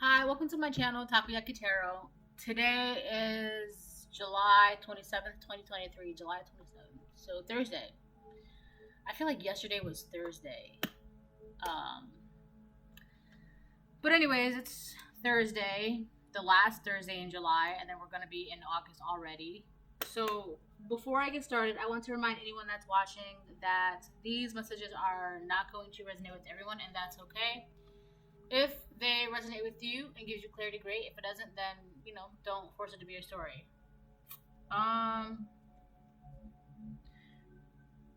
Hi, welcome to my channel, Takoyaki Tarot. Today is July 27th, 2023. July 27th. So, Thursday. I feel like yesterday was Thursday. Um, but, anyways, it's Thursday, the last Thursday in July, and then we're going to be in August already. So, before I get started, I want to remind anyone that's watching that these messages are not going to resonate with everyone, and that's okay. If they resonate with you and gives you clarity, great. If it doesn't, then don't force it to be your story.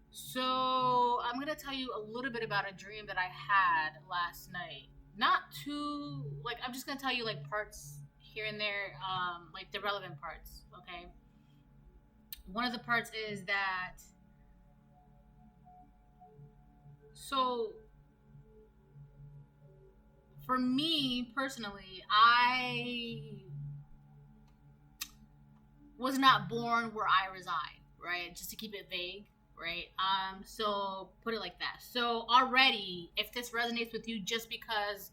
So I'm gonna tell you a little bit about a dream that I had last night. Not too I'm just gonna tell you like parts here and there, like the relevant parts. Okay. One of the parts is that for me personally, I was not born where I reside, right? Just to keep it vague, right? So put it like that. So already, if this resonates with you just because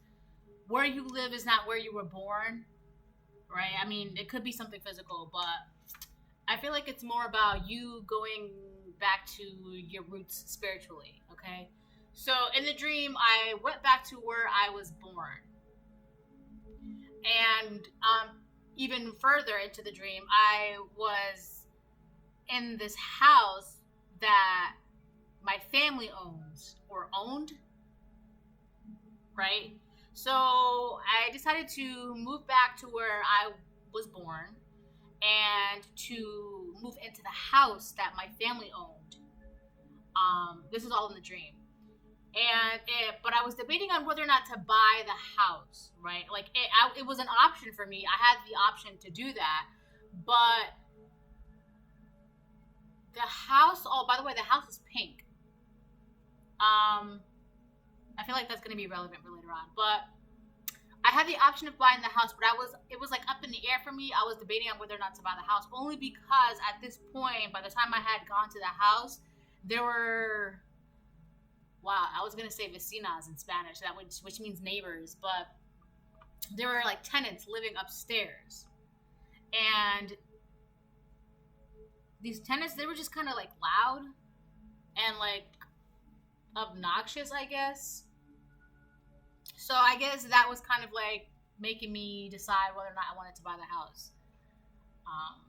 where you live is not where you were born, right? I mean, it could be something physical, but I feel like it's more about you going back to your roots spiritually, okay? So in the dream, I went back to where I was born. And even further into the dream, I was in this house that my family owns or owned, right? So I decided to move back to where I was born and to move into the house that my family owned. This is all in the dream. But I was debating on whether or not to buy the house, right? Like it was an option for me. I had the option to do that, but the house. Oh, by the way, the house is pink. I feel like that's gonna be relevant for later on, but I had the option of buying the house, but it was like up in the air for me. I was debating on whether or not to buy the house, only because at this point, by the time I had gone to the house, there were. Wow, I was gonna say vecinas in Spanish, which means neighbors, but there were like tenants living upstairs, and these tenants, they were just kind of like loud and like obnoxious, I guess. So I guess that was kind of like making me decide whether or not I wanted to buy the house. Um,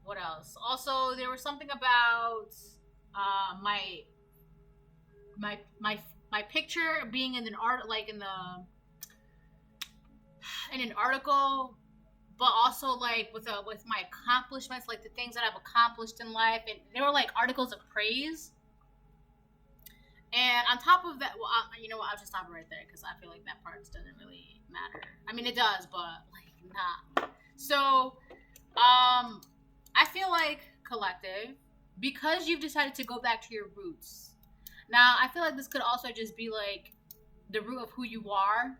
what else? Also, there was something about my my picture being in an art, like in an article, but also like with my accomplishments, like the things that I've accomplished in life, and they were like articles of praise. And on top of that, well, you know what? I'll just stop it right there because I feel like that part doesn't really matter. I mean, it does, but like not. So, I feel like collective, because you've decided to go back to your roots. Now, I feel like this could also just be like the root of who you are.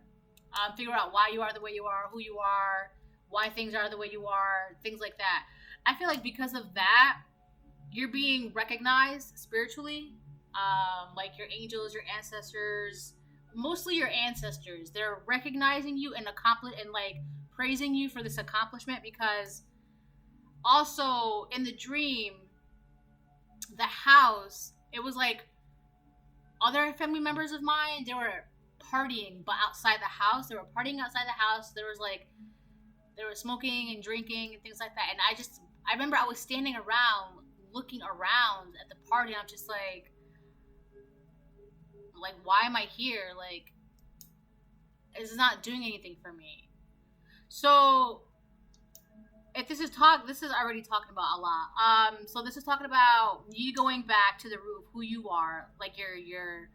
Figure out why you are the way you are, who you are, why things are the way you are, things like that. I feel like because of that, you're being recognized spiritually. Like your angels, your ancestors, mostly your ancestors. They're recognizing you and like praising you for this accomplishment, because also in the dream, the house, it was like other family members of mine, they were partying, but outside the house. They were partying outside the house. There was like, they were smoking and drinking and things like that. And I remember I was standing around, looking around at the party. And I'm just like, why am I here? Like, it's not doing anything for me. So if this is already talking about a lot. So this is talking about you going back to the root of who you are, like your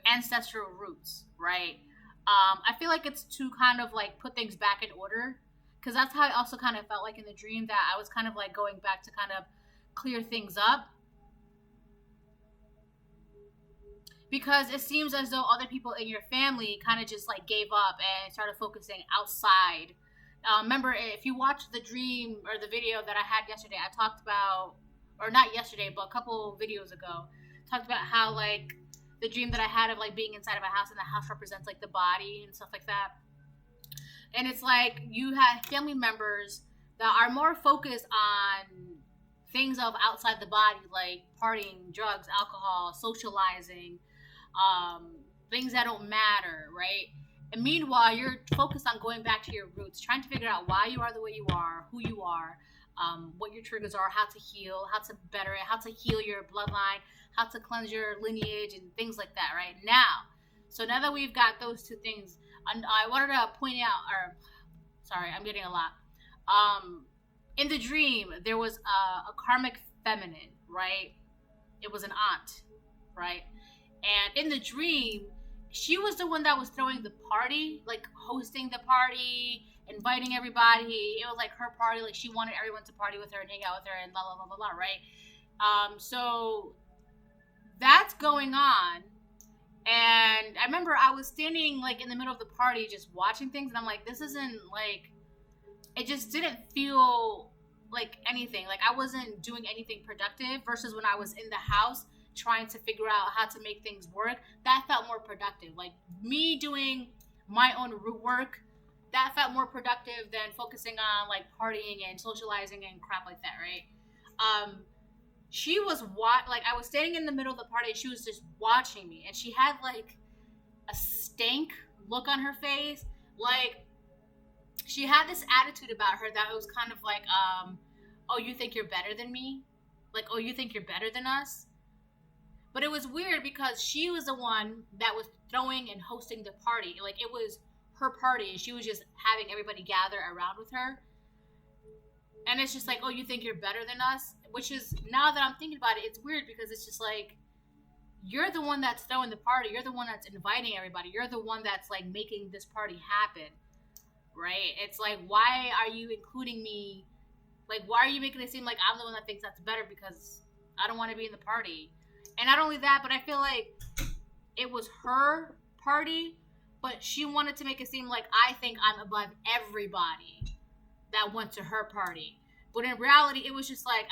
ancestral roots, right? I feel like it's to kind of like put things back in order, because that's how I also kind of felt like in the dream, that I was kind of like going back to kind of clear things up, because it seems as though other people in your family kind of just like gave up and started focusing outside. Remember, if you watched the dream or the video that I had yesterday, I talked about, or not yesterday, but a couple videos ago, talked about how like the dream that I had of like being inside of a house, and the house represents like the body and stuff like that. And it's like you have family members that are more focused on things of outside the body, like partying, drugs, alcohol, socializing, things that don't matter, right? And meanwhile, you're focused on going back to your roots, trying to figure out why you are the way you are, who you are, what your triggers are, how to heal, how to better it, how to heal your bloodline, how to cleanse your lineage, and things like that, right? Now that we've got those two things, I wanted to point out, or sorry, I'm getting a lot. In the dream, there was a karmic feminine, right? It was an aunt, right? And in the dream, she was the one that was throwing the party, like hosting the party, inviting everybody. It was like her party, like she wanted everyone to party with her and hang out with her and blah, blah, blah, blah, blah, right? So that's going on. And I remember I was standing like in the middle of the party just watching things, and I'm like, this isn't like, it just didn't feel like anything. Like I wasn't doing anything productive versus when I was in the house trying to figure out how to make things work. That felt more productive. Like me doing my own root work, that felt more productive than focusing on like partying and socializing and crap like that, right? She was like I was standing in the middle of the party and she was just watching me, and she had like a stank look on her face. Like she had this attitude about her that was kind of like, oh, you think you're better than me? Like, oh, you think you're better than us? But it was weird because she was the one that was throwing and hosting the party. Like it was her party and she was just having everybody gather around with her. And it's just like, oh, you think you're better than us? Which is, now that I'm thinking about it, it's weird because it's just like, you're the one that's throwing the party. You're the one that's inviting everybody. You're the one that's like making this party happen, right? It's like, why are you including me? Like, why are you making it seem like I'm the one that thinks that's better because I don't want to be in the party? And not only that, but I feel like it was her party, but she wanted to make it seem like I think I'm above everybody that went to her party. But in reality, it was just like,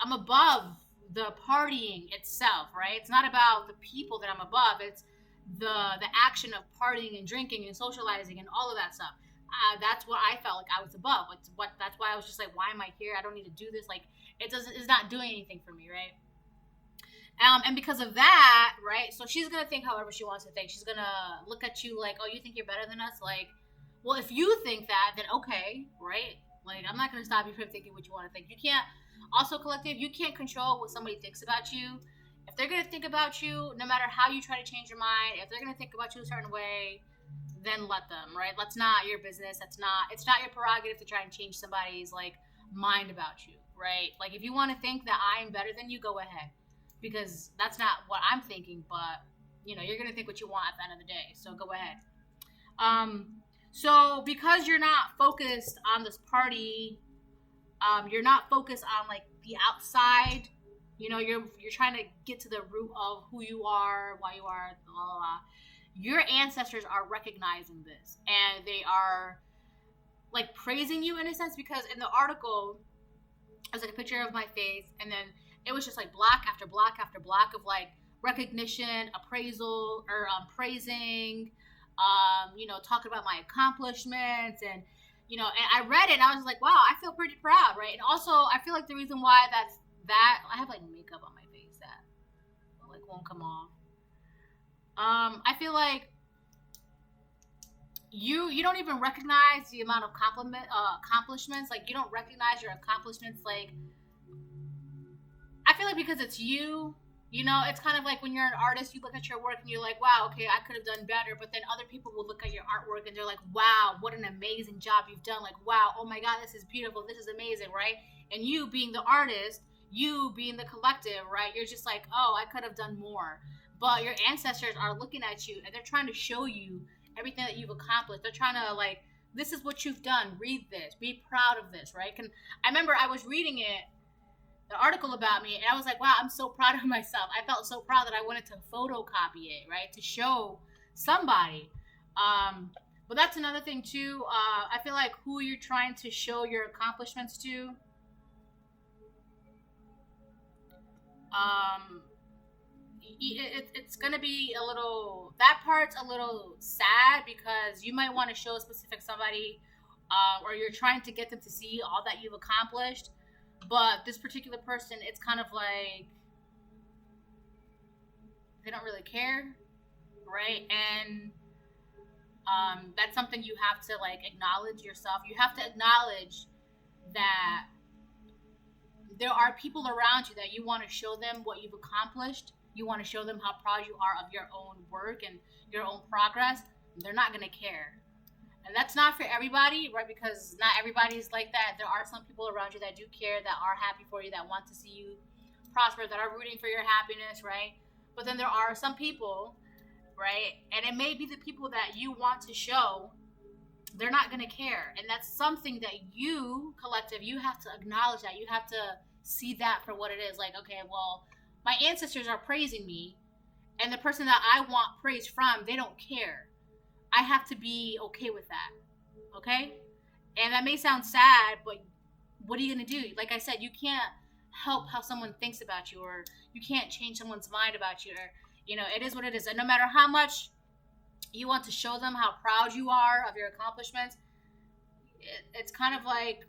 I'm above the partying itself, right? It's not about the people that I'm above. It's the action of partying and drinking and socializing and all of that stuff. That's what I felt like I was above. That's why I was just like, why am I here? I don't need to do this. Like, it's not doing anything for me, right? And because of that, right? So she's gonna think however she wants to think. She's gonna look at you like, oh, you think you're better than us? Like, well, if you think that, then okay, right? Like, I'm not gonna stop you from thinking what you want to think. You can't. Also, collective, you can't control what somebody thinks about you. If they're gonna think about you, no matter how you try to change your mind, if they're gonna think about you a certain way, then let them, right? That's not your business. It's not your prerogative to try and change somebody's like mind about you, right? Like if you want to think that I'm better than you, go ahead, because that's not what I'm thinking. But you know, you're gonna think what you want at the end of the day, so go ahead. So because you're not focused on this party, you're not focused on like the outside. You know, you're trying to get to the root of who you are, why you are, blah, blah, blah. Your ancestors are recognizing this, and they are like praising you in a sense, because in the article it was like a picture of my face, and then it was just like block after block after block of like recognition, appraisal, or praising, you know, talking about my accomplishments, and you know, and I read it and I was like, wow, I feel pretty proud, right? And also I feel like the reason why I have like makeup on my face that like won't come off. I feel like you don't even recognize the amount of accomplishments. Like you don't recognize your accomplishments. Like I feel like because it's you know, it's kind of like when you're an artist, you look at your work and you're like, wow, okay, I could have done better. But then other people will look at your artwork and they're like, wow, what an amazing job you've done. Like, wow, oh my God, this is beautiful. This is amazing, right? And you being the artist, you being the collective, right? You're just like, oh, I could have done more. But your ancestors are looking at you and they're trying to show you everything that you've accomplished. They're trying to like, this is what you've done. Read this. Be proud of this, right? I remember I was reading the article about me, and I was like, wow, I'm so proud of myself. I felt so proud that I wanted to photocopy it, right? To show somebody. But that's another thing too. I feel like who you're trying to show your accomplishments to, it's gonna be a little, that part's a little sad because you might want to show a specific somebody, or you're trying to get them to see all that you've accomplished, but this particular person, it's kind of like they don't really care, right? And that's something you have to like acknowledge yourself. You have to acknowledge that there are people around you that you want to show them what you've accomplished. You want to show them how proud you are of your own work and your own progress. They're not going to care. And that's not for everybody, right? Because not everybody's like that. There are some people around you that do care, that are happy for you, that want to see you prosper, that are rooting for your happiness, right? But then there are some people, right? And it may be the people that you want to show, they're not going to care. And that's something that you, collective, you have to acknowledge that. You have to see that for what it is. Like, okay, well, my ancestors are praising me, and the person that I want praise from, they don't care. I have to be okay with that, okay? And that may sound sad, but what are you going to do? Like I said, you can't help how someone thinks about you, or you can't change someone's mind about you, or, you know, it is what it is. And no matter how much you want to show them how proud you are of your accomplishments, it's kind of like,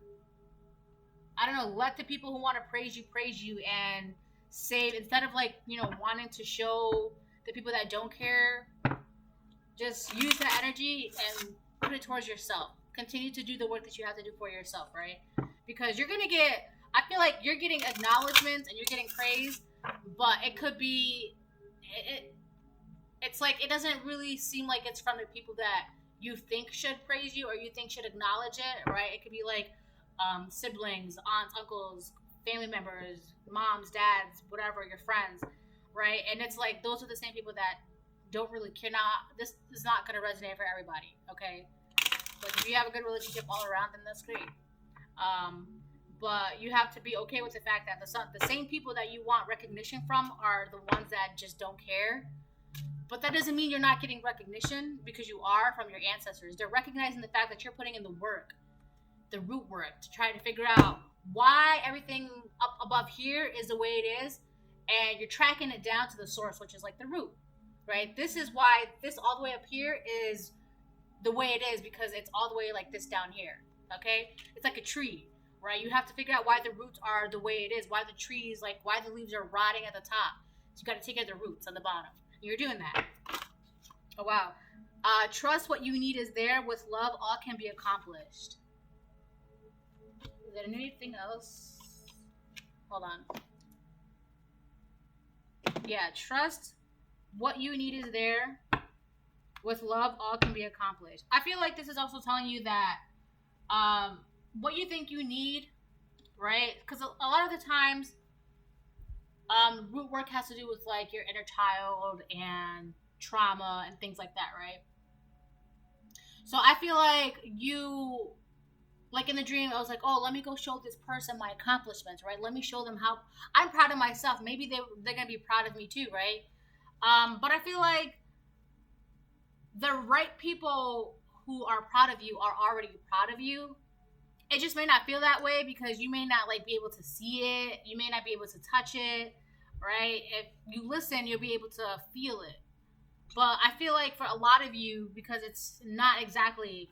I don't know, let the people who want to praise you, and save, instead of like, you know, wanting to show the people that don't care, just use that energy and put it towards yourself. Continue to do the work that you have to do for yourself, right? Because you're gonna get, I feel like you're getting acknowledgments and you're getting praise, but it could be, it's like, it doesn't really seem like it's from the people that you think should praise you or you think should acknowledge it, right? It could be like siblings, aunts, uncles, family members, moms, dads, whatever, your friends, right? And it's like, those are the same people that don't really care. Now, this is not going to resonate for everybody, okay? Like, if you have a good relationship all around, then that's great. But you have to be okay with the fact that the same people that you want recognition from are the ones that just don't care. But that doesn't mean you're not getting recognition, because you are, from your ancestors. They're recognizing the fact that you're putting in the work, the root work, to try to figure out why everything up above here is the way it is, and you're tracking it down to the source, which is like the root, right? This is why this all the way up here is the way it is, because it's all the way like this down here, okay? It's like a tree, right? You have to figure out why the roots are the way it is, why the trees, like why the leaves are rotting at the top. So you got to take out the roots on the bottom. You're doing that. Oh, wow. Trust what you need is there. With love, all can be accomplished. Is there anything else? Hold on. Yeah, trust what you need is there. With love, all can be accomplished. I feel like this is also telling you that what you think you need, right? Because a lot of the times, root work has to do with like your inner child and trauma and things like that, right? So I feel like you, like in the dream, I was like, oh, let me go show this person my accomplishments, right? Let me show them how I'm proud of myself. Maybe they're gonna be proud of me too, right? But I feel like the right people who are proud of you are already proud of you. It just may not feel that way because you may not like be able to see it. You may not be able to touch it, right? If you listen, you'll be able to feel it. But I feel like for a lot of you, because it's not exactly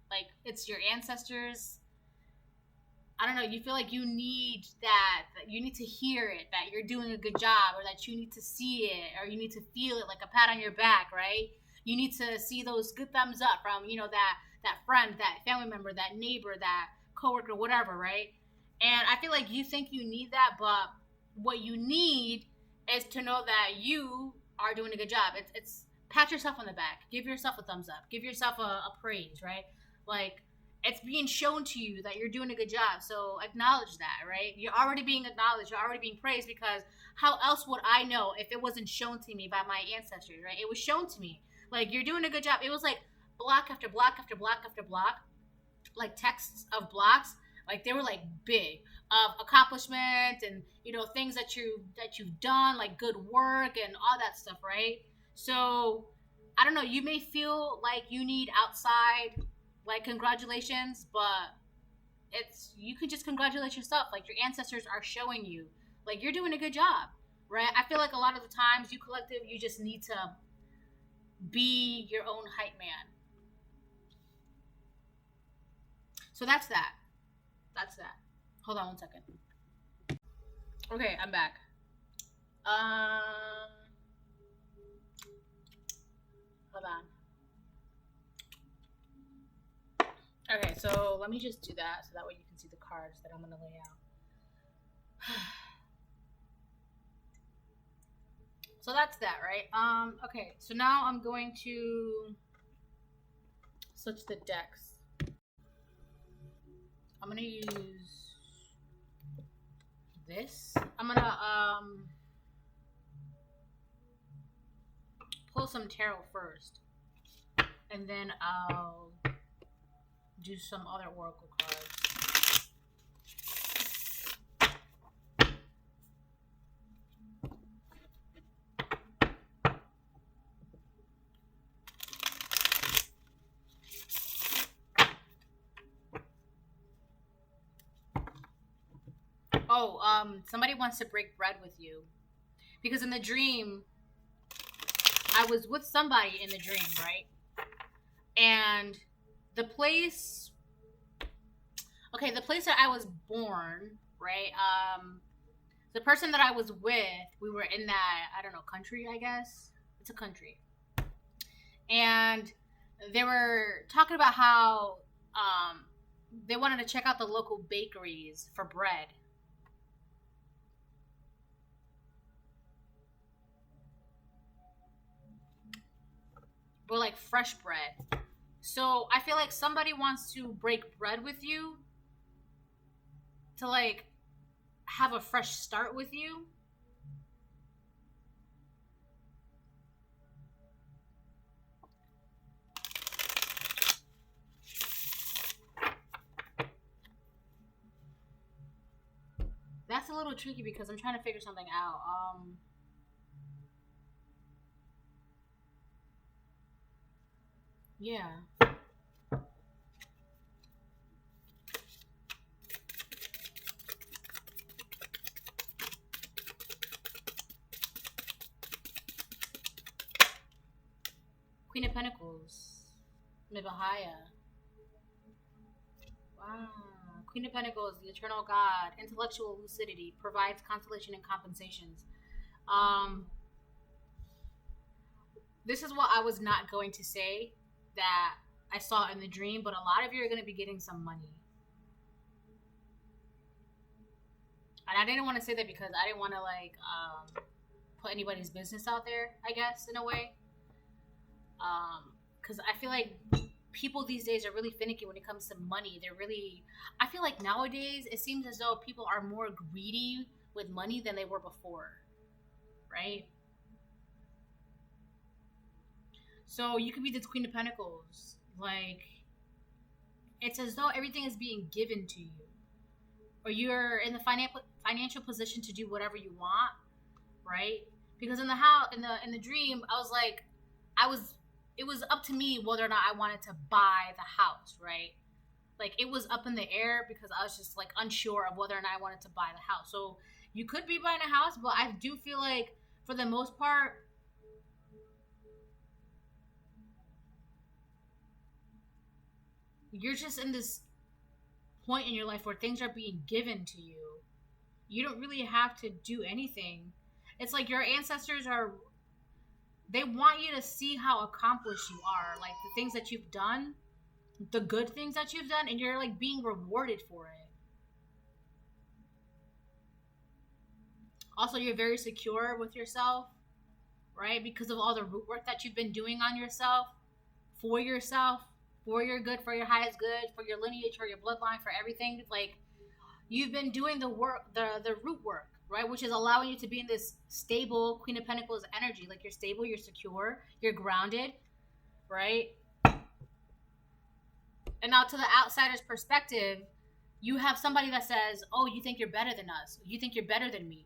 like it's your ancestors, I don't know, you feel like you need that you need to hear it, that you're doing a good job, or that you need to see it, or you need to feel it like a pat on your back, right? You need to see those good thumbs up from, you know, that friend, that family member, that neighbor, that coworker, whatever, right? And I feel like you think you need that, but what you need is to know that you are doing a good job. It's pat yourself on the back, give yourself a thumbs up, give yourself a praise, right? Like, it's being shown to you that you're doing a good job, so acknowledge that, right? You're already being acknowledged, you're already being praised, because how else would I know if it wasn't shown to me by my ancestors, right? It was shown to me. Like, you're doing a good job. It was like block after block after block after block, like texts of blocks, like they were like big of accomplishment and, you know, things that you've done, like good work and all that stuff, right? So I don't know, you may feel like you need outside like congratulations, but you can just congratulate yourself. Like, your ancestors are showing you like you're doing a good job. right? I feel like a lot of the times, you collective, you just need to be your own hype man. So that's that. That's that. Hold on one second. Okay, I'm back. Hold on. Okay, so let me just do that so that way you can see the cards that I'm gonna lay out. So that's that, right? Okay, so now I'm going to switch the decks. I'm gonna use this. I'm gonna pull some tarot first, and then I'll do some other oracle cards. Oh, somebody wants to break bread with you. Because in the dream, I was with somebody in the dream, right? And the place that I was born, right? The person that I was with, we were in that, I don't know, country, I guess. It's a country. And they were talking about how they wanted to check out the local bakeries for bread. Or like fresh bread. So I feel like somebody wants to break bread with you to like have a fresh start with you. That's a little tricky because I'm trying to figure something out. Yeah. Queen of Pentacles. Mibahaya. Wow. Queen of Pentacles, the eternal God, intellectual lucidity, provides consolation and compensations. This is what I was not going to say that I saw in the dream, but a lot of you are going to be getting some money. And I didn't want to say that because I didn't want to like put anybody's business out there, I guess, in a way. Because I feel like people these days are really finicky when it comes to money. I feel like nowadays it seems as though people are more greedy with money than they were before, right? So you could be this Queen of Pentacles. Like, it's as though everything is being given to you. Or you're in the financial position to do whatever you want, right? Because in the house, in the dream, I was like, it was up to me whether or not I wanted to buy the house, right? Like, it was up in the air because I was just like unsure of whether or not I wanted to buy the house. So you could be buying a house, but I do feel like for the most part, you're just in this point in your life where things are being given to you. You don't really have to do anything. It's like your ancestors they want you to see how accomplished you are, like the things that you've done, the good things that you've done, and you're like being rewarded for it. Also, you're very secure with yourself, right? Because of all the root work that you've been doing on yourself, for your good, for your highest good, for your lineage, for your bloodline, for everything. Like, you've been doing the work, the root work, right? Which is allowing you to be in this stable Queen of Pentacles energy. Like, you're stable, you're secure, you're grounded, right? And now to the outsider's perspective, you have somebody that says, oh, you think you're better than us. You think you're better than me.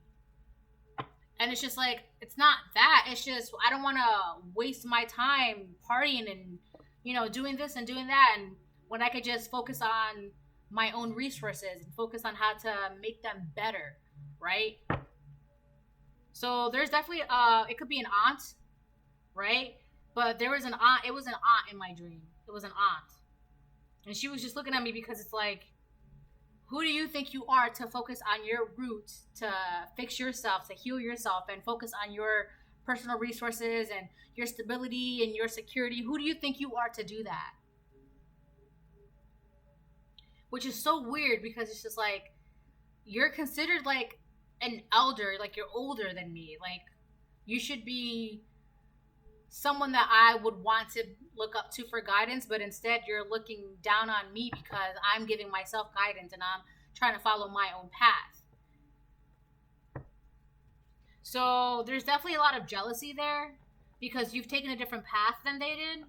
And it's just like, it's not that. It's just, I don't want to waste my time partying and, you know, doing this and doing that. And when I could just focus on my own resources and focus on how to make them better, right? So there's definitely it could be an aunt, right? But there was an aunt. It was an aunt in my dream. It was an aunt, and she was just looking at me because it's like, who do you think you are to focus on your roots, to fix yourself, to heal yourself, and focus on your personal resources and your stability and your security? Who do you think you are to do that? Which is so weird because it's just like, you're considered like an elder, like you're older than me. Like, you should be someone that I would want to look up to for guidance, but instead you're looking down on me because I'm giving myself guidance and I'm trying to follow my own path. So there's definitely a lot of jealousy there because you've taken a different path than they did.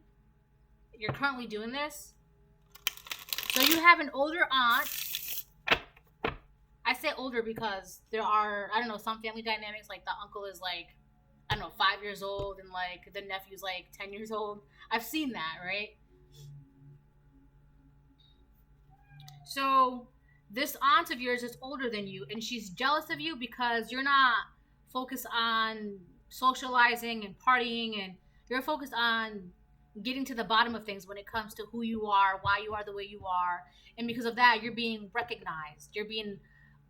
You're currently doing this. So you have an older aunt. I say older because there are, I don't know, some family dynamics, like the uncle is like, I don't know, 5 years old and like the nephew's like 10 years old. I've seen that, right? So this aunt of yours is older than you and she's jealous of you because you're not focused on socializing and partying, and you're focused on getting to the bottom of things when it comes to who you are, why you are the way you are. And because of that, you're being recognized. You're being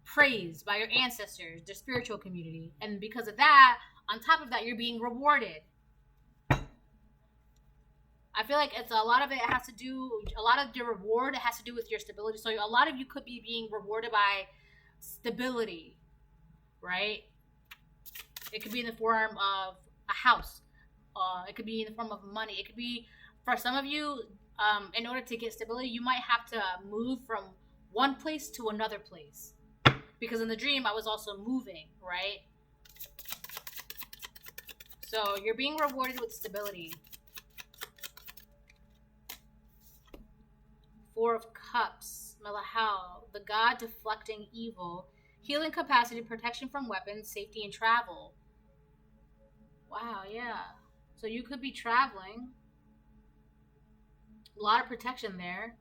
praised by your ancestors, the spiritual community. And because of that, on top of that, you're being rewarded. I feel like it's a lot of it has to do, a lot of the reward has to do with your stability. So a lot of you could be being rewarded by stability, right? It could be in the form of a house. It could be in the form of money. It could be, for some of you, in order to get stability, you might have to move from one place to another place. Because in the dream, I was also moving, right? So you're being rewarded with stability. Four of Cups, Melahel, the god deflecting evil, healing capacity, protection from weapons, safety, and travel. Wow, yeah. So you could be traveling. A lot of protection there.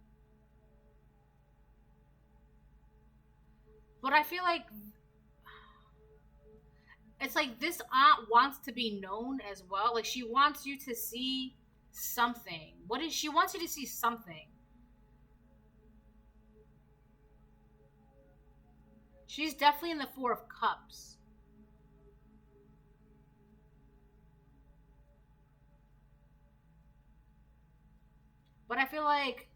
But I feel like it's like this aunt wants to be known as well. Like, she wants you to see something. What is she wants you to see something. She's definitely in the Four of Cups. But I feel like,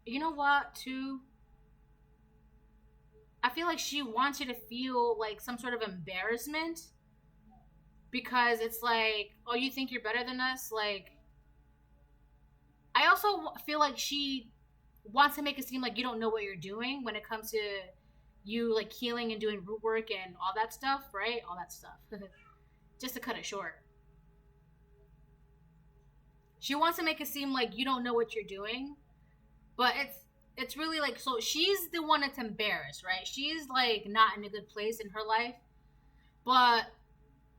you know what, too? I feel like she wants you to feel like some sort of embarrassment. Because it's like, oh, you think you're better than us? Like, I also feel like she wants to make it seem like you don't know what you're doing when it comes to you, like, healing and doing root work and all that stuff, right? All that stuff. Just to cut it short. She wants to make it seem like you don't know what you're doing, but it's really like, so she's the one that's embarrassed, right? She's like not in a good place in her life, but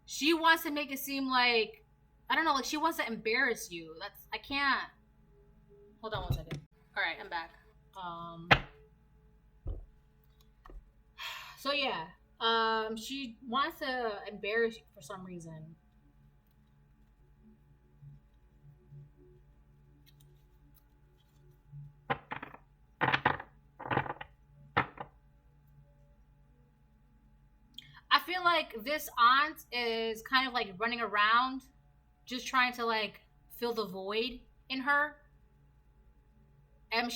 she wants to make it seem like, I don't know, like she wants to embarrass you. I can't. Hold on one second. All right, I'm back. So yeah, she wants to embarrass you for some reason. I feel like this aunt is kind of like running around just trying to like fill the void in her. And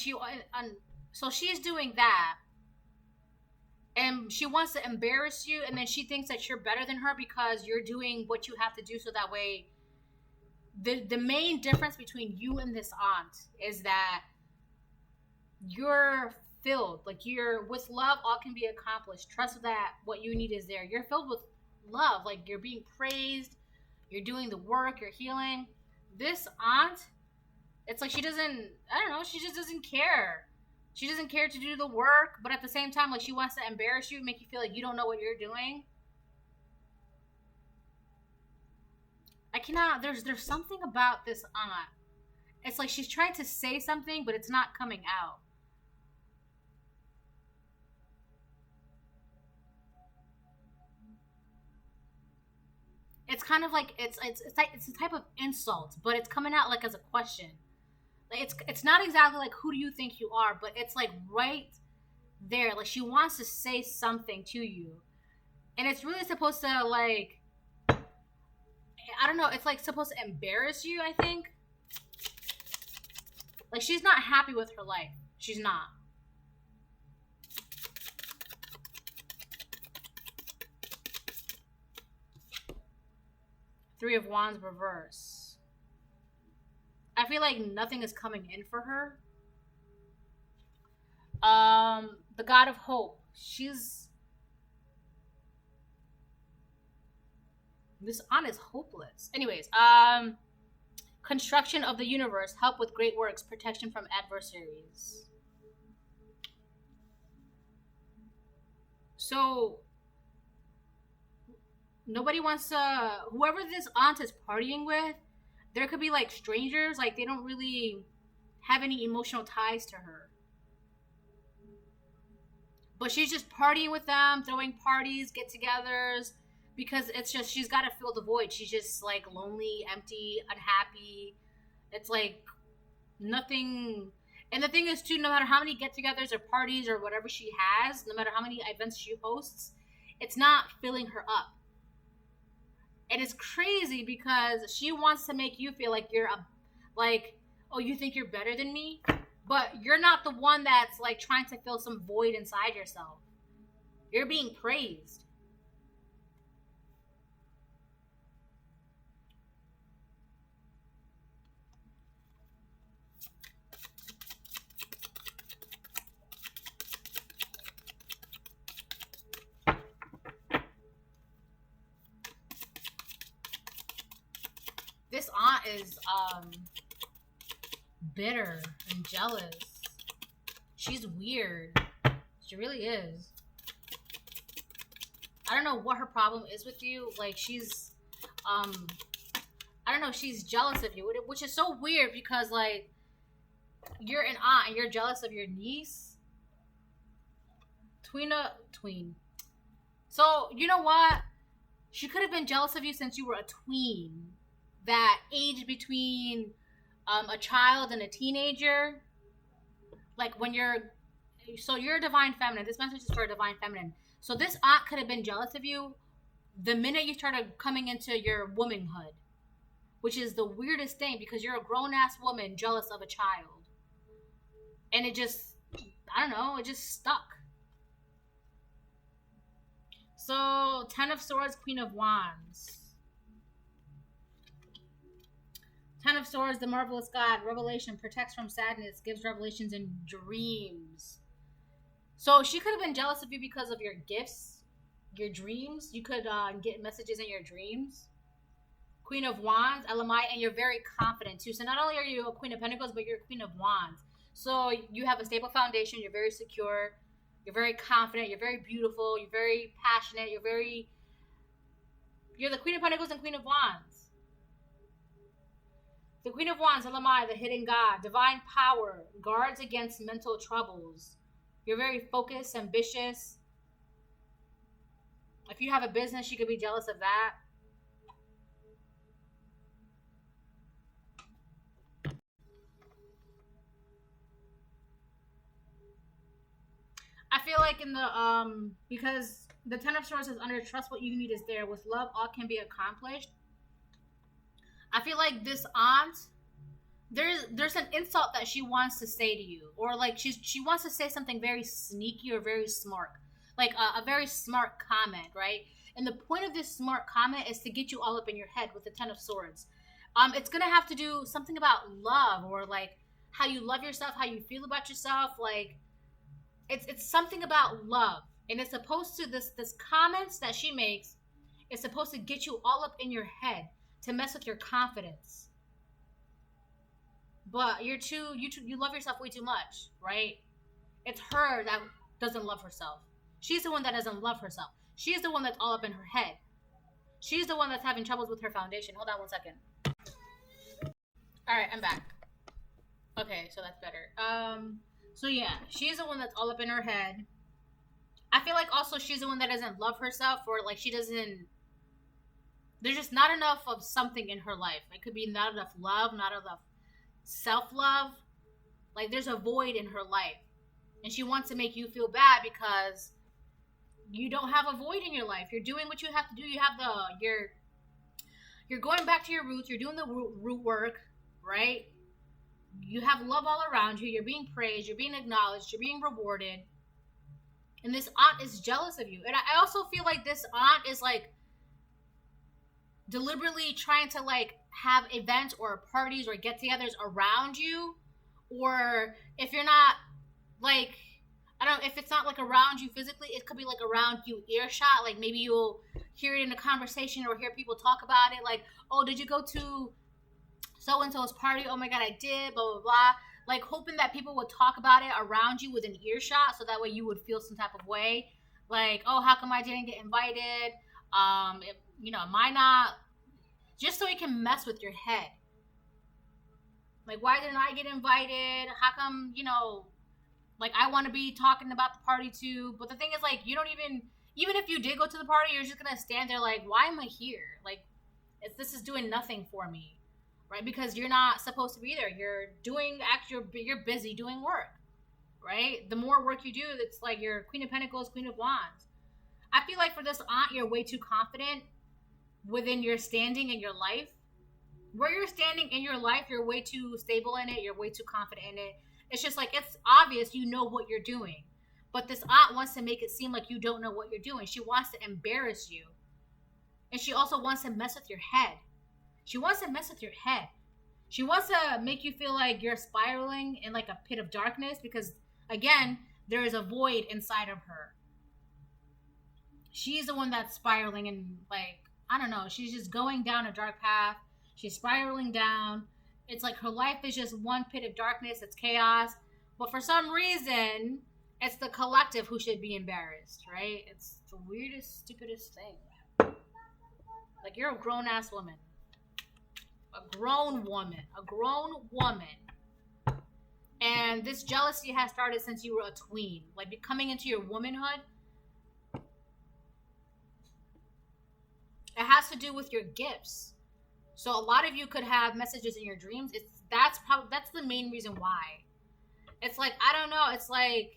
so she's doing that. And she wants to embarrass you, and then she thinks that you're better than her because you're doing what you have to do, so that way the main difference between you and this aunt is that you're filled, like, you're with love, all can be accomplished. Trust that what you need is there. You're filled with love, like you're being praised, you're doing the work, you're healing. This aunt, it's like she just doesn't care. She doesn't care to do the work, but at the same time, like, she wants to embarrass you, make you feel like you don't know what you're doing. I cannot, there's something about this aunt. It's like she's trying to say something, but it's not coming out. it's kind of like it's a type of insult, but it's coming out like as a question. Like it's not exactly like who do you think you are, but it's like right there. Like she wants to say something to you, and it's really supposed to like, I don't know. It's like supposed to embarrass you. I think. Like she's not happy with her life. She's not. Three of Wands reverse. I feel like nothing is coming in for her. The God of Hope. This aunt is hopeless. Anyways, construction of the universe, help with great works, protection from adversaries. So nobody wants to, whoever this aunt is partying with, there could be like strangers, like they don't really have any emotional ties to her. But she's just partying with them, throwing parties, get-togethers, because it's just, she's got to fill the void. She's just like lonely, empty, unhappy. It's like nothing. And the thing is too, no matter how many get-togethers or parties or whatever she has, no matter how many events she hosts, it's not filling her up. And it's crazy because she wants to make you feel like you're oh, you think you're better than me? But you're not the one that's like trying to fill some void inside yourself. You're being praised. This aunt is bitter and jealous. She's weird. She really is. I don't know what her problem is with you. Like she's I don't know, she's jealous of you, which is so weird because like you're an aunt and you're jealous of your niece. Tween. So you know what? She could have been jealous of you since you were a tween. That age between a child and a teenager. Like when you're a divine feminine. This message is for a divine feminine. So this aunt could have been jealous of you the minute you started coming into your womanhood. Which is the weirdest thing because you're a grown-ass woman jealous of a child. And it just, I don't know, it just stuck. So, 10 of Swords, Queen of Wands. 10 of Swords, the marvelous God, revelation, protects from sadness, gives revelations in dreams. So she could have been jealous of you because of your gifts, your dreams. You could get messages in your dreams. Queen of Wands, LMI, and you're very confident too. So not only are you a Queen of Pentacles, but you're a Queen of Wands. So you have a stable foundation, you're very secure, you're very confident, you're very beautiful, you're very passionate, you're the Queen of Pentacles and Queen of Wands. The Queen of Wands, LMI, the hidden God, divine power, guards against mental troubles. You're very focused, ambitious. If you have a business, you could be jealous of that. I feel like in the because the 10 of Swords is under trust, what you need is there. With love, all can be accomplished. I feel like this aunt, there's an insult that she wants to say to you, or like she wants to say something very sneaky or very smart, like a very smart comment, right? And the point of this smart comment is to get you all up in your head with the 10 of Swords. It's gonna have to do something about love, or like how you love yourself, how you feel about yourself. Like it's something about love, and it's supposed to this comments that she makes is supposed to get you all up in your head, to mess with your confidence. But you love yourself way too much, right? It's her that doesn't love herself. She's the one that doesn't love herself. She's the one that's all up in her head. She's the one that's having troubles with her foundation. Hold on one second. All right, I'm back. Okay, so that's better. So yeah, she's the one that's all up in her head. I feel like also she's the one that doesn't love herself, or like she doesn't there's just not enough of something in her life. It could be not enough love, not enough self-love. Like there's a void in her life. And she wants to make you feel bad because you don't have a void in your life. You're doing what you have to do. You have you're going back to your roots. You're doing the root work, right? You have love all around you. You're being praised. You're being acknowledged. You're being rewarded. And this aunt is jealous of you. And I also feel like this aunt is like deliberately trying to like have events or parties or get-togethers around you. Or if you're not like, I don't know, if it's not like around you physically, it could be like around you earshot. Like maybe you'll hear it in a conversation or hear people talk about it. Like, oh, did you go to so-and-so's party? Oh my God, I did, blah, blah, blah. Like hoping that people would talk about it around you with an earshot so that way you would feel some type of way. Like, oh, how come I didn't get invited? Am I not? Just so it can mess with your head. Like, why didn't I get invited? How come, like I want to be talking about the party too. But the thing is, like, you don't even if you did go to the party, you're just going to stand there like, why am I here? Like, this is doing nothing for me. Right? Because you're not supposed to be there. You're busy doing work. Right? The more work you do, it's like you're Queen of Pentacles, Queen of Wands. I feel like for this aunt, you're way too confident within your standing in your life. Where you're standing in your life, you're way too stable in it. You're way too confident in it. It's just like, it's obvious you know what you're doing. But this aunt wants to make it seem like you don't know what you're doing. She wants to embarrass you. And she also wants to mess with your head. She wants to mess with your head. She wants to make you feel like you're spiraling in like a pit of darkness because, again, there is a void inside of her. She's the one that's spiraling and like, I don't know, she's just going down a dark path. She's spiraling down. It's like her life is just one pit of darkness. It's chaos. But for some reason, it's the collective who should be embarrassed, right? It's the weirdest, stupidest thing. Like, you're a grown-ass woman. A grown woman. And this jealousy has started since you were a tween. Like, coming into your womanhood. It has to do with your gifts. So a lot of you could have messages in your dreams. That's the main reason why. It's like, I don't know, it's like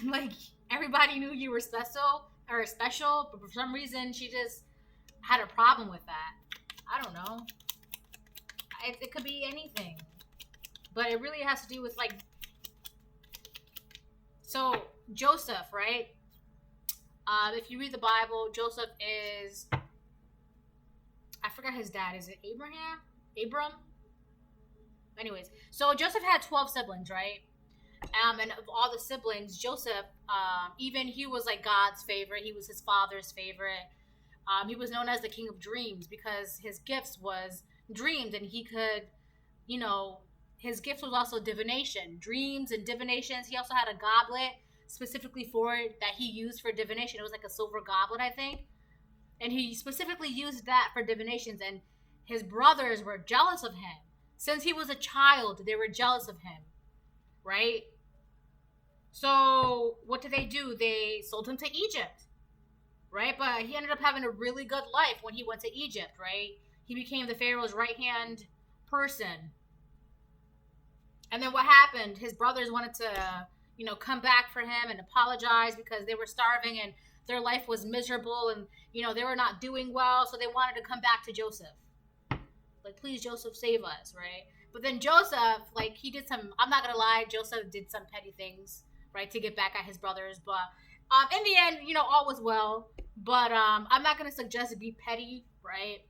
like everybody knew you were special, but for some reason she just had a problem with that. I don't know. It could be anything. But it really has to do with like, so Joseph, right? If you read the Bible, Joseph is, I forgot his dad. Is it Abram? Anyways, so Joseph had 12 siblings, right? And of all the siblings, Joseph, even he was like God's favorite. He was his father's favorite. He was known as the King of Dreams because his gifts was dreams, and he could, his gift was also divination, dreams and divinations. He also had a goblet specifically for it that he used for divination. It was like a silver goblet, I think. And he specifically used that for divinations, and his brothers were jealous of him. Since he was a child, they were jealous of him, right? So what did they do? They sold him to Egypt, right? But he ended up having a really good life when he went to Egypt, right? He became the Pharaoh's right-hand person. And then what happened? His brothers wanted to, come back for him and apologize because they were starving and their life was miserable and, they were not doing well. So they wanted to come back to Joseph. Like, please, Joseph, save us, right? But then Joseph, like, he did some, I'm not going to lie, Joseph did some petty things, right, to get back at his brothers. But in the end, all was well. But I'm not going to suggest to be petty, right?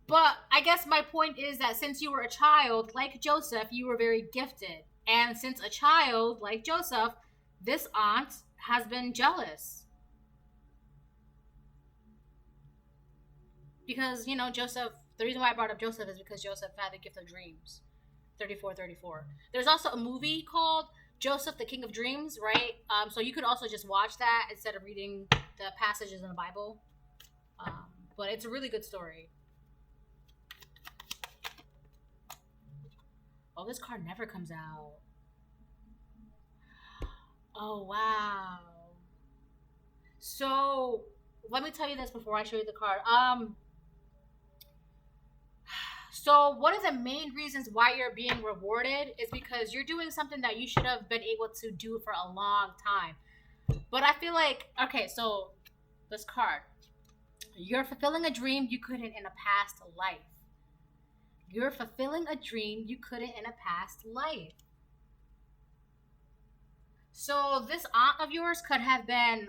But I guess my point is that since you were a child, like Joseph, you were very gifted. And since a child, like Joseph, this aunt has been jealous. Because, Joseph, the reason why I brought up Joseph is because Joseph had the gift of dreams. 34. There's also a movie called Joseph, the King of Dreams, right? So you could also just watch that instead of reading the passages in the Bible. But it's a really good story. Oh, this card never comes out. Oh, wow. So let me tell you this before I show you the card. So one of the main reasons why you're being rewarded is because you're doing something that you should have been able to do for a long time. But I feel like, okay, so this card, you're fulfilling a dream you couldn't in a past life. You're fulfilling a dream you couldn't in a past life. So this aunt of yours could have been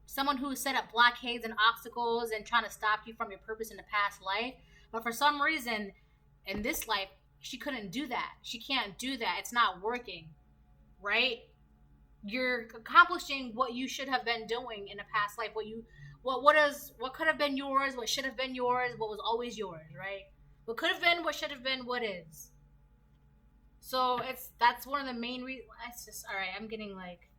someone who set up blockades and obstacles and trying to stop you from your purpose in the past life. But for some reason, in this life, she couldn't do that. She can't do that. It's not working, right? You're accomplishing what you should have been doing in a past life. What could have been yours, what should have been yours, what was always yours, right? What could have been, what should have been, what is. So that's one of the main reasons. It's just all right. I'm getting like.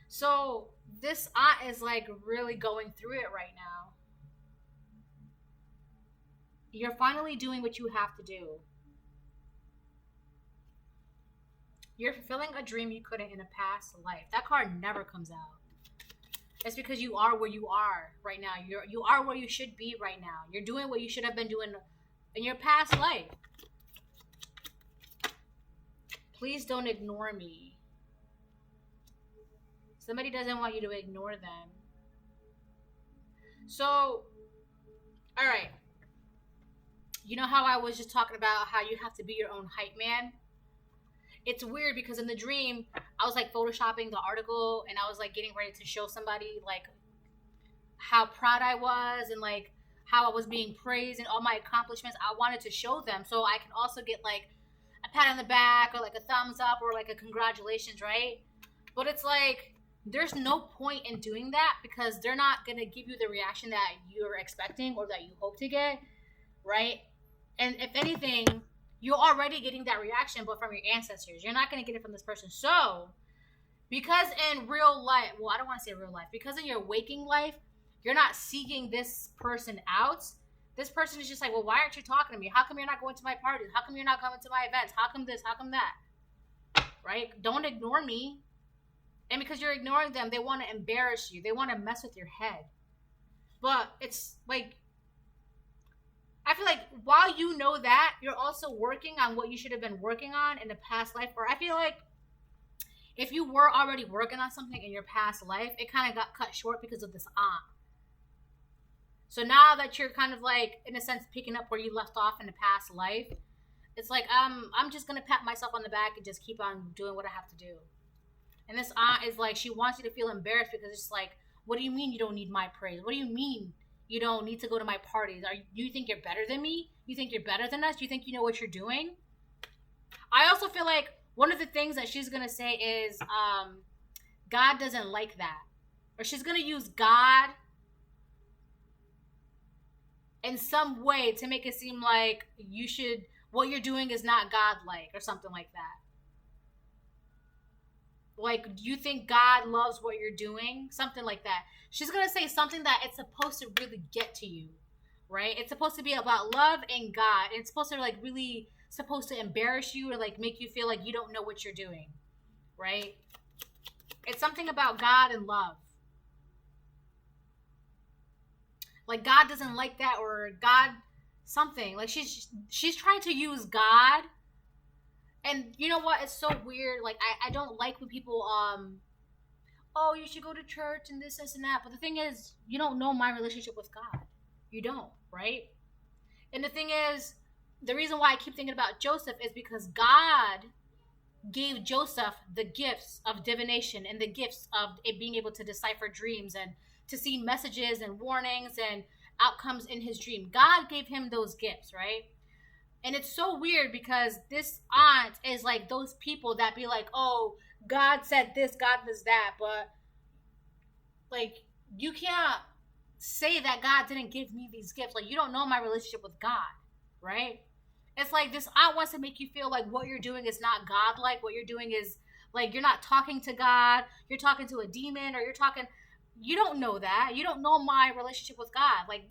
So this aunt is like really going through it right now. You're finally doing what you have to do. You're fulfilling a dream you couldn't in a past life. That card never comes out. It's because you are where you are right now. You are where you should be right now. You're doing what you should have been doing in your past life. Please don't ignore me. Somebody doesn't want you to ignore them. So, all right. You know how I was just talking about how you have to be your own hype man? It's weird because in the dream, I was like photoshopping the article and I was like getting ready to show somebody like how proud I was and like how I was being praised and all my accomplishments. I wanted to show them so I can also get like a pat on the back or like a thumbs up or like a congratulations, right? But it's like there's no point in doing that because they're not going to give you the reaction that you're expecting or that you hope to get, right? And if anything, you're already getting that reaction, but from your ancestors. You're not going to get it from this person. So, because in real life, well, I don't want to say real life, because in your waking life, you're not seeking this person out. This person is just like, well, why aren't you talking to me? How come you're not going to my parties? How come you're not coming to my events? How come this? How come that? Right? Don't ignore me. And because you're ignoring them, they want to embarrass you. They want to mess with your head. But it's like, I feel like while you know that, you're also working on what you should have been working on in the past life. Or I feel like if you were already working on something in your past life, it kind of got cut short because of this aunt. So now that you're kind of like, in a sense, picking up where you left off in the past life, it's like, I'm just going to pat myself on the back and just keep on doing what I have to do. And this aunt is like, she wants you to feel embarrassed because it's like, what do you mean you don't need my praise? What do you mean you don't need to go to my parties? You think you're better than me? You think you're better than us? You think you know what you're doing? I also feel like one of the things that she's going to say is God doesn't like that. Or she's going to use God in some way to make it seem like what you're doing is not God-like or something like that. Like, you think God loves what you're doing? Something like that. She's going to say something that it's supposed to really get to you, right? It's supposed to be about love and God. It's supposed to, like, really supposed to embarrass you or, like, make you feel like you don't know what you're doing, right? It's something about God and love. Like, God doesn't like that, or God something. Like, she's trying to use God. And you know what? It's so weird. Like, I don't like when people, oh, you should go to church and this and that. But the thing is, you don't know my relationship with God. You don't, right? And the thing is, the reason why I keep thinking about Joseph is because God gave Joseph the gifts of divination and the gifts of it being able to decipher dreams and to see messages and warnings and outcomes in his dream. God gave him those gifts, right? And it's so weird because this aunt is like those people that be like, oh, God said this, God does that. But, like, you can't say that God didn't give me these gifts. Like, you don't know my relationship with God, right? It's like this aunt wants to make you feel like what you're doing is not God-like. What you're doing is, like, you're not talking to God. You're talking to a demon, or you don't know that. You don't know my relationship with God. Like,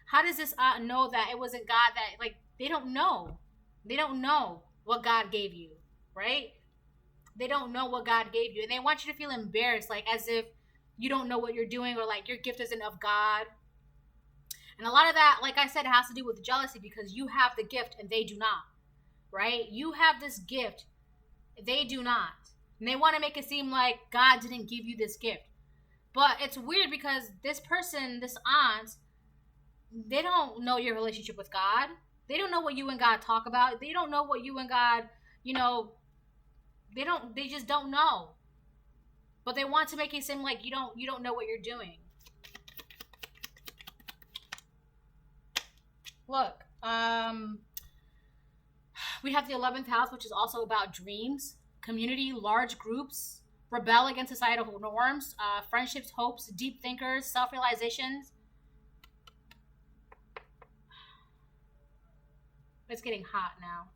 how does this aunt know that it wasn't God that, like, they don't know. They don't know what God gave you, right? they don't know what God gave you, and they want you to feel embarrassed, like as if you don't know what you're doing, or like your gift isn't of God. And a lot of that, like I said, has to do with jealousy, because you have the gift and they do not, right? You have this gift, they do not. And they want to make it seem like God didn't give you this gift. But it's weird because this person, this aunt, they don't know your relationship with God. They don't know what you and God talk about. They don't know what you and God, they just don't know. But they want to make it seem like you don't know what you're doing. Look, we have the 11th house, which is also about dreams, community, large groups, rebel against societal norms, friendships, hopes, deep thinkers, self-realizations. It's getting hot now.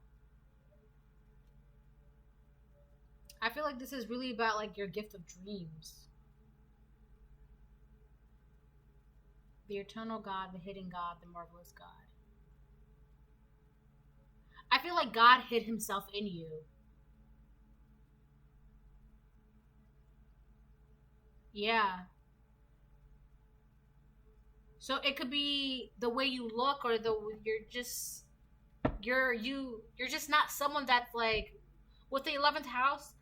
I feel like this is really about like your gift of dreams. The eternal God, the hidden God, the marvelous God. I feel like God hid himself in you. Yeah. So it could be the way you look, or you're just not someone that's like, with the 11th house,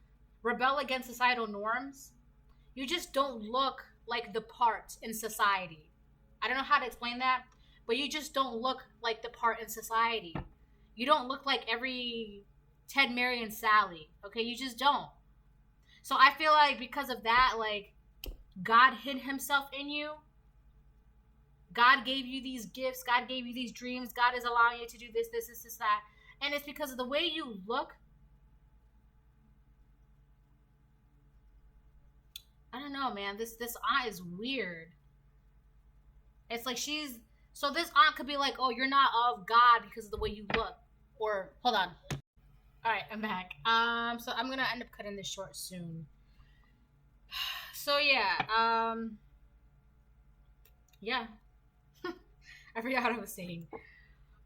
rebel against societal norms. You just don't look like the part in society. I don't know how to explain that, but you just don't look like the part in society. You don't look like every Ted, Mary, and Sally. Okay, you just don't. So I feel like because of that, like, God hid himself in you. God gave you these gifts. God gave you these dreams. God is allowing you to do this, that. And it's because of the way you look. I don't know, man. This aunt is weird. It's like so this aunt could be like, oh, you're not of God because of the way you look. Or, hold on. All right, I'm back. So I'm going to end up cutting this short soon. So, yeah. Yeah. I forgot what I was saying.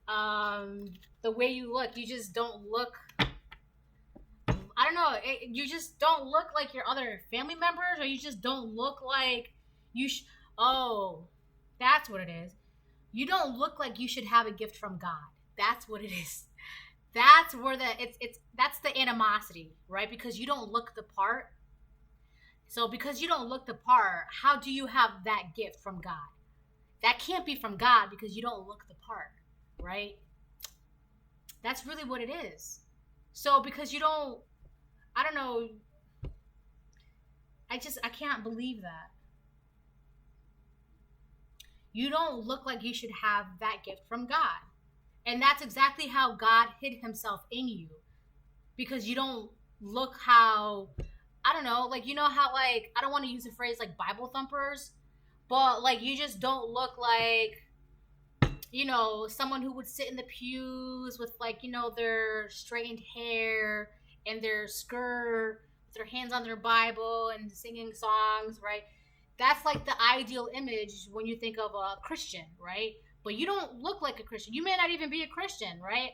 The way you look, you just don't look, I don't know, you just don't look like your other family members, or you just don't look like oh, that's what it is. You don't look like you should have a gift from God. That's what it is. That's where that's the animosity, right? Because you don't look the part. So because you don't look the part, how do you have that gift from God? That can't be from God because you don't look the part, right? That's really what it is. So because you don't, I don't know, I can't believe that. You don't look like you should have that gift from God. And that's exactly how God hid himself in you. Because you don't look how, I don't know, like, you know how, like, I don't want to use the phrase like Bible thumpers, but like you just don't look like, someone who would sit in the pews with, like, their straightened hair and their skirt, with their hands on their Bible and singing songs, right? That's like the ideal image when you think of a Christian, right? But you don't look like a Christian. You may not even be a Christian, right?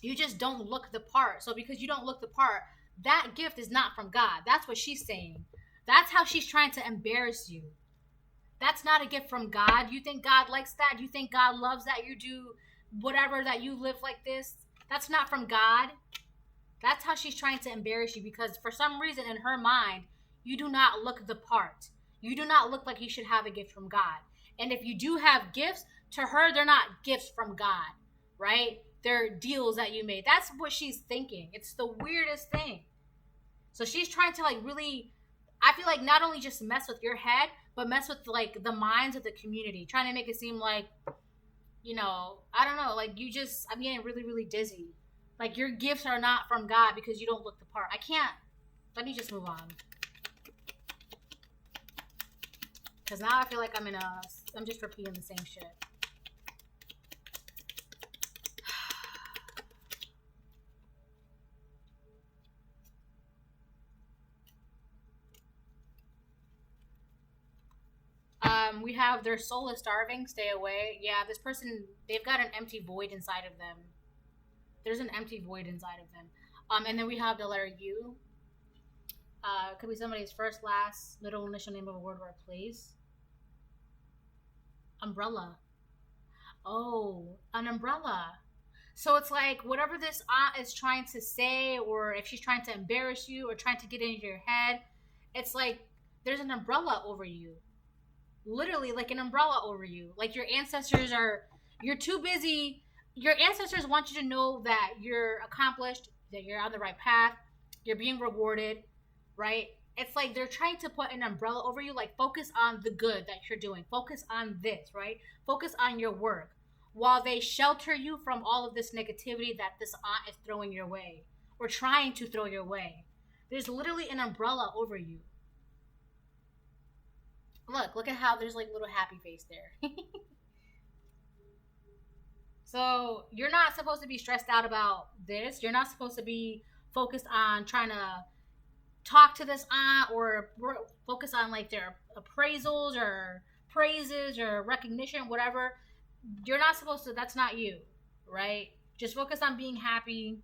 You just don't look the part. So because you don't look the part, that gift is not from God. That's what she's saying. That's how she's trying to embarrass you. That's not a gift from God. You think God likes that? You think God loves that you do whatever, that you live like this? That's not from God. That's how she's trying to embarrass you, because for some reason in her mind, you do not look the part. You do not look like you should have a gift from God. And if you do have gifts, to her, they're not gifts from God, right? They're deals that you made. That's what she's thinking. It's the weirdest thing. So she's trying to, like, really, I feel like, not only just mess with your head, but mess with, like, the minds of the community, trying to make it seem like, I don't know, like, I'm getting really, really dizzy. Like, your gifts are not from God because you don't look the part. I can't. Let me just move on. Because now I feel like I'm just repeating the same shit. We have their soul is starving, stay away. Yeah, this person, they've got an empty void inside of them. There's an empty void inside of them. And then we have the letter U. Could be somebody's first, last, middle initial name of a word or a place. Umbrella. Oh, an umbrella. So it's like whatever this aunt is trying to say, or if she's trying to embarrass you or trying to get into your head, it's like there's an umbrella over you. Literally, like an umbrella over you. Like your ancestors you're too busy. Your ancestors want you to know that you're accomplished, that you're on the right path, you're being rewarded, right? It's like they're trying to put an umbrella over you, like focus on the good that you're doing. Focus on this, right? Focus on your work. While they shelter you from all of this negativity that this aunt is throwing your way or trying to throw your way. There's literally an umbrella over you. Look at how there's like a little happy face there. So you're not supposed to be stressed out about this. You're not supposed to be focused on trying to talk to this aunt or focus on like their appraisals or praises or recognition, whatever. You're not supposed to. That's not you, right? Just focus on being happy.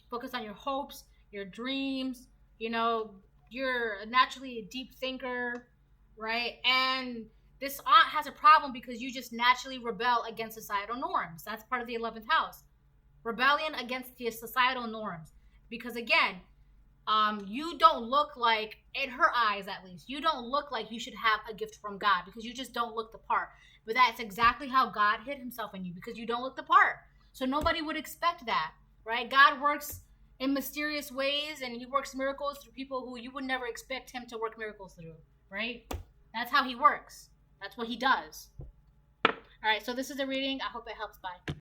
Focus on your hopes, your dreams. You know, you're naturally a deep thinker, right? And this aunt has a problem because you just naturally rebel against societal norms. That's part of the 11th house. Rebellion against the societal norms. Because again, you don't look like, in her eyes at least, you don't look like you should have a gift from God because you just don't look the part. But that's exactly how God hid himself in you, because you don't look the part. So nobody would expect that, right? God works in mysterious ways, and he works miracles through people who you would never expect him to work miracles through, right? That's how he works. That's what he does. All right, so this is the reading. I hope it helps. Bye.